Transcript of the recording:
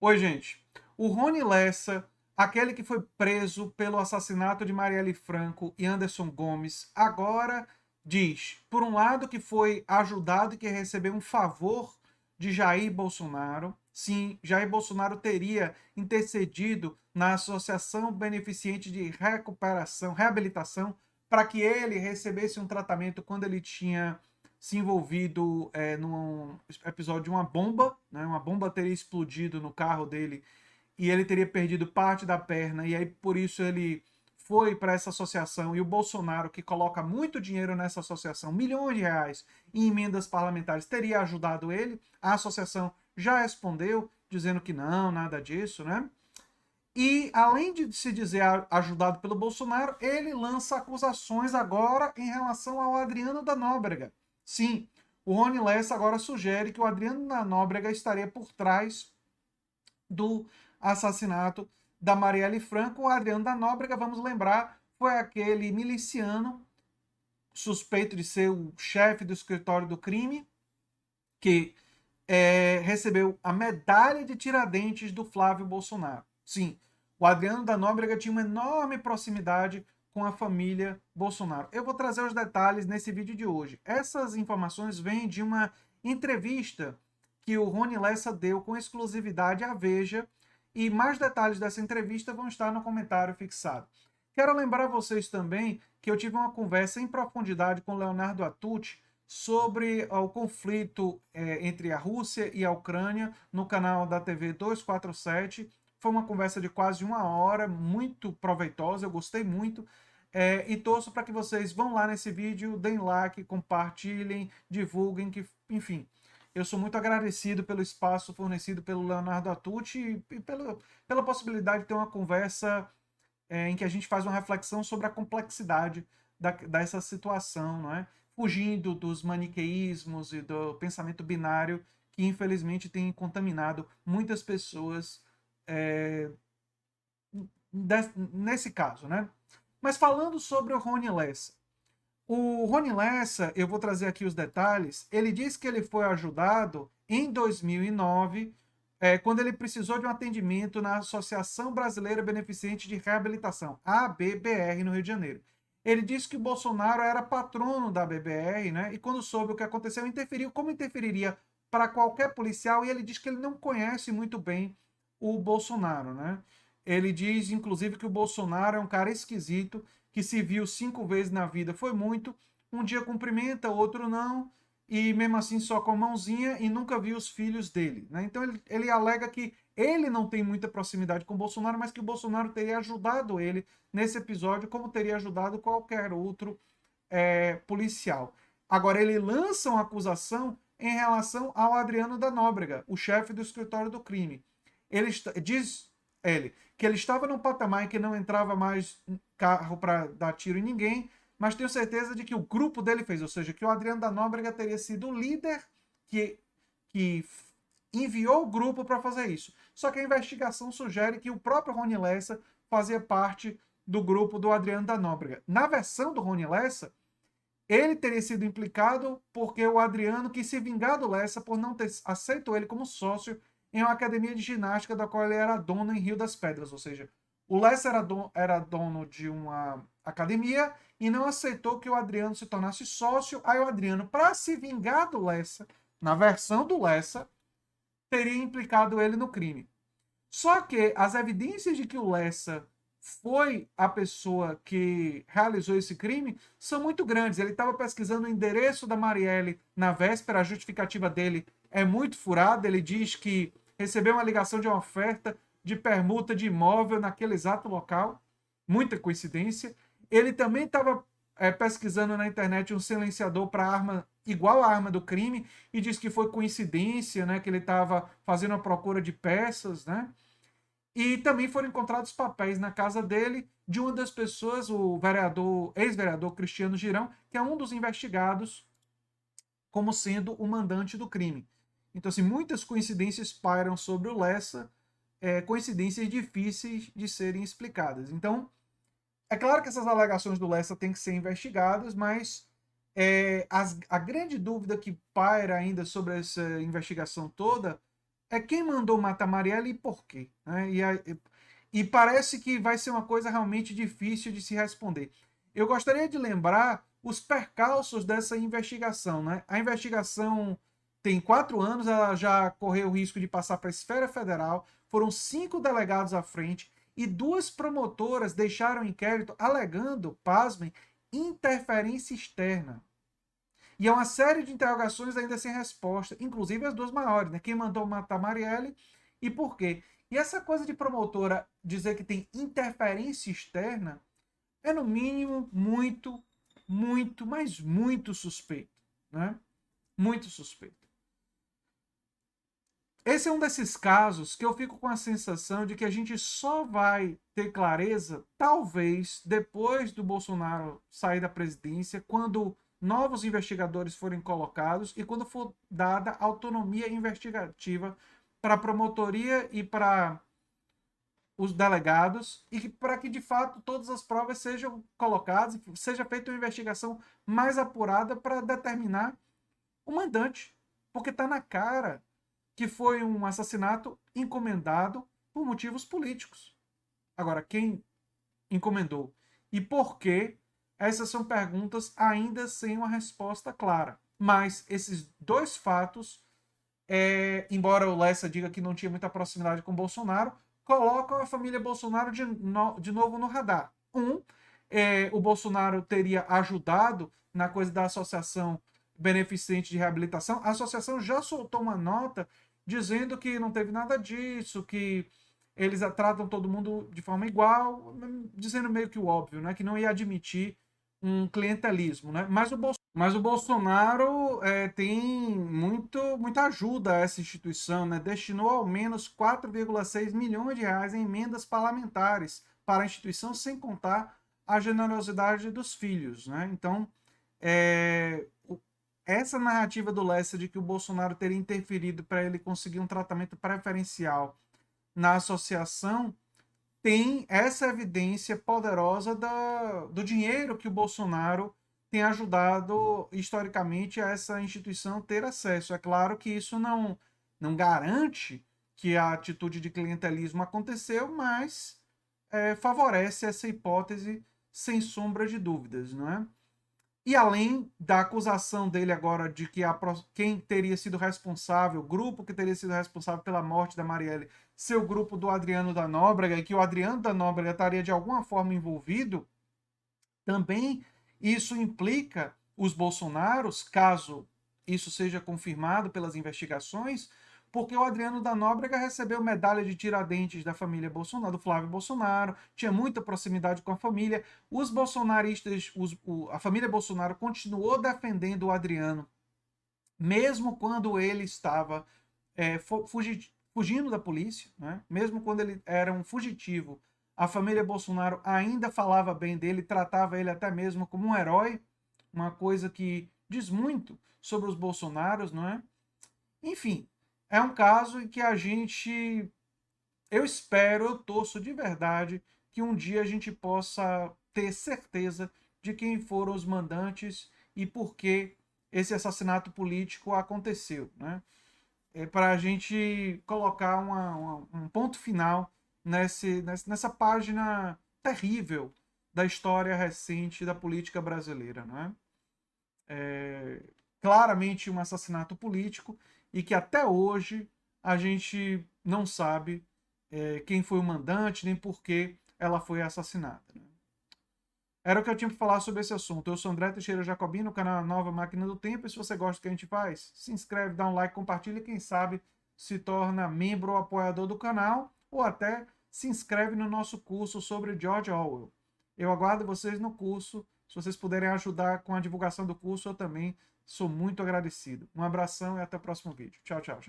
Oi, gente. O Rony Lessa, aquele que foi preso pelo assassinato de Marielle Franco e Anderson Gomes, agora diz, por um lado, que foi ajudado e que recebeu um favor de Jair Bolsonaro. Sim, Jair Bolsonaro teria intercedido na Associação Beneficente de Recuperação, Reabilitação, para que ele recebesse um tratamento quando ele tinha se envolvido num episódio de uma bomba, né? Uma bomba teria explodido no carro dele e ele teria perdido parte da perna, e aí por isso ele foi para essa associação, e o Bolsonaro, que coloca muito dinheiro nessa associação, milhões de reais em emendas parlamentares, teria ajudado ele. A associação já respondeu, dizendo que não, nada disso, né? E além de se dizer ajudado pelo Bolsonaro, ele lança acusações agora em relação ao Adriano da Nóbrega. Sim, o Rony Lessa agora sugere que o Adriano da Nóbrega estaria por trás do assassinato da Marielle Franco. O Adriano da Nóbrega, vamos lembrar, foi aquele miliciano suspeito de ser o chefe do escritório do crime, que recebeu a medalha de Tiradentes do Flávio Bolsonaro. Sim, o Adriano da Nóbrega tinha uma enorme proximidade com a família Bolsonaro. Eu vou trazer os detalhes nesse vídeo de hoje. Essas informações vêm de uma entrevista que o Rony Lessa deu com exclusividade à Veja, e mais detalhes dessa entrevista vão estar no comentário fixado. Quero lembrar vocês também que eu tive uma conversa em profundidade com Leonardo Atucci sobre o conflito entre a Rússia e a Ucrânia no canal da TV 247. Foi uma conversa de quase uma hora, muito proveitosa, eu gostei muito. E torço para que vocês vão lá nesse vídeo, deem like, compartilhem, divulguem, que, enfim. Eu sou muito agradecido pelo espaço fornecido pelo Leonardo Atucci e pela possibilidade de ter uma conversa em que a gente faz uma reflexão sobre a complexidade dessa situação, não é? Fugindo dos maniqueísmos e do pensamento binário que, infelizmente, tem contaminado muitas pessoas é, nesse caso, né? Mas falando sobre o Rony Lessa. O Rony Lessa, eu vou trazer aqui os detalhes, ele diz que ele foi ajudado em 2009, quando ele precisou de um atendimento na Associação Brasileira Beneficente de Reabilitação, a ABBR, no Rio de Janeiro. Ele disse que o Bolsonaro era patrono da ABBR, né? E quando soube o que aconteceu, interferiu, como interferiria para qualquer policial, e ele diz que ele não conhece muito bem o Bolsonaro, né? Ele diz, inclusive, que o Bolsonaro é um cara esquisito, que se viu 5 vezes na vida foi muito, um dia cumprimenta, outro não, e mesmo assim só com a mãozinha, e nunca viu os filhos dele, né? Então ele alega que ele não tem muita proximidade com o Bolsonaro, mas que o Bolsonaro teria ajudado ele nesse episódio, como teria ajudado qualquer outro policial. Agora, ele lança uma acusação em relação ao Adriano da Nóbrega, o chefe do escritório do crime. Diz ele que ele estava num patamar em que não entrava mais carro para dar tiro em ninguém, mas tenho certeza de que o grupo dele fez, ou seja, que o Adriano da Nóbrega teria sido o líder que enviou o grupo para fazer isso. Só que a investigação sugere que o próprio Rony Lessa fazia parte do grupo do Adriano da Nóbrega. Na versão do Rony Lessa, ele teria sido implicado porque o Adriano quis se vingar do Lessa por não ter aceito ele como sócio em uma academia de ginástica da qual ele era dono em Rio das Pedras. Ou seja, o Lessa era dono de uma academia e não aceitou que o Adriano se tornasse sócio. Aí o Adriano, para se vingar do Lessa, na versão do Lessa, teria implicado ele no crime. Só que as evidências de que o Lessa foi a pessoa que realizou esse crime são muito grandes. Ele estava pesquisando o endereço da Marielle na véspera, a justificativa dele é muito furada. Ele diz que recebeu uma ligação de uma oferta de permuta de imóvel naquele exato local. Muita coincidência. Ele também estava pesquisando na internet um silenciador para arma igual à arma do crime e diz que foi coincidência, né, que ele estava fazendo a procura de peças, né? E também foram encontrados papéis na casa dele de uma das pessoas, o vereador, ex-vereador Cristiano Girão, que é um dos investigados como sendo o mandante do crime. Então, assim, muitas coincidências pairam sobre o Lessa, coincidências difíceis de serem explicadas. Então, é claro que essas alegações do Lessa têm que ser investigadas, mas a grande dúvida que paira ainda sobre essa investigação toda é quem mandou matar Marielle e por quê, né? E parece que vai ser uma coisa realmente difícil de se responder. Eu gostaria de lembrar os percalços dessa investigação, né? A investigação tem 4 anos, ela já correu o risco de passar para a esfera federal, foram 5 delegados à frente e 2 promotoras deixaram o inquérito alegando, pasmem, interferência externa. E é uma série de interrogações ainda sem resposta, inclusive as 2 maiores, né? Quem mandou matar Marielle e por quê? E essa coisa de promotora dizer que tem interferência externa é, no mínimo, muito, muito, mas muito suspeito, né? Muito suspeito. Esse é um desses casos que eu fico com a sensação de que a gente só vai ter clareza, talvez, depois do Bolsonaro sair da presidência, quando novos investigadores forem colocados e quando for dada autonomia investigativa para a promotoria e para os delegados e para que de fato todas as provas sejam colocadas, seja feita uma investigação mais apurada para determinar o mandante, porque está na cara que foi um assassinato encomendado por motivos políticos. Agora, quem encomendou e por quê? Essas são perguntas ainda sem uma resposta clara. Mas esses 2 fatos, embora o Lessa diga que não tinha muita proximidade com Bolsonaro, colocam a família Bolsonaro de novo no radar. O Bolsonaro teria ajudado na coisa da associação beneficente de reabilitação. A associação já soltou uma nota dizendo que não teve nada disso, que eles tratam todo mundo de forma igual, dizendo meio que o óbvio, né? Que não ia admitir um clientelismo, né? Mas o Bolsonaro tem muita ajuda a essa instituição, né? Destinou ao menos 4,6 milhões de reais em emendas parlamentares para a instituição, sem contar a generosidade dos filhos, né? Então, é, essa narrativa do Lessa de que o Bolsonaro teria interferido para ele conseguir um tratamento preferencial na associação tem essa evidência poderosa do dinheiro que o Bolsonaro tem ajudado historicamente a essa instituição ter acesso. É claro que isso não garante que a atitude de clientelismo aconteceu, mas favorece essa hipótese sem sombra de dúvidas, não é? E além da acusação dele agora de que quem teria sido responsável, o grupo que teria sido responsável pela morte da Marielle, ser o grupo do Adriano da Nóbrega, e que o Adriano da Nóbrega estaria de alguma forma envolvido, também isso implica os Bolsonaros, caso isso seja confirmado pelas investigações, porque o Adriano da Nóbrega recebeu medalha de Tiradentes da família Bolsonaro, do Flávio Bolsonaro, tinha muita proximidade com a família. Os bolsonaristas, a família Bolsonaro continuou defendendo o Adriano, mesmo quando ele estava fugindo da polícia, né? Mesmo quando ele era um fugitivo. A família Bolsonaro ainda falava bem dele, tratava ele até mesmo como um herói, uma coisa que diz muito sobre os Bolsonaros, não é? Enfim, é um caso em que a gente, eu espero, eu torço de verdade que um dia a gente possa ter certeza de quem foram os mandantes e por que esse assassinato político aconteceu, né? Para a gente colocar um ponto final nessa página terrível da história recente da política brasileira, não é? Claramente um assassinato político e que até hoje a gente não sabe quem foi o mandante nem por que ela foi assassinada. Né? Era o que eu tinha para falar sobre esse assunto. Eu sou André Teixeira Jacobino, canal Nova Máquina do Tempo. E se você gosta do que a gente faz, se inscreve, dá um like, compartilha e quem sabe se torna membro ou apoiador do canal ou até se inscreve no nosso curso sobre George Orwell. Eu aguardo vocês no curso. Se vocês puderem ajudar com a divulgação do curso, eu também sou muito agradecido. Um abração e até o próximo vídeo. Tchau, tchau, gente.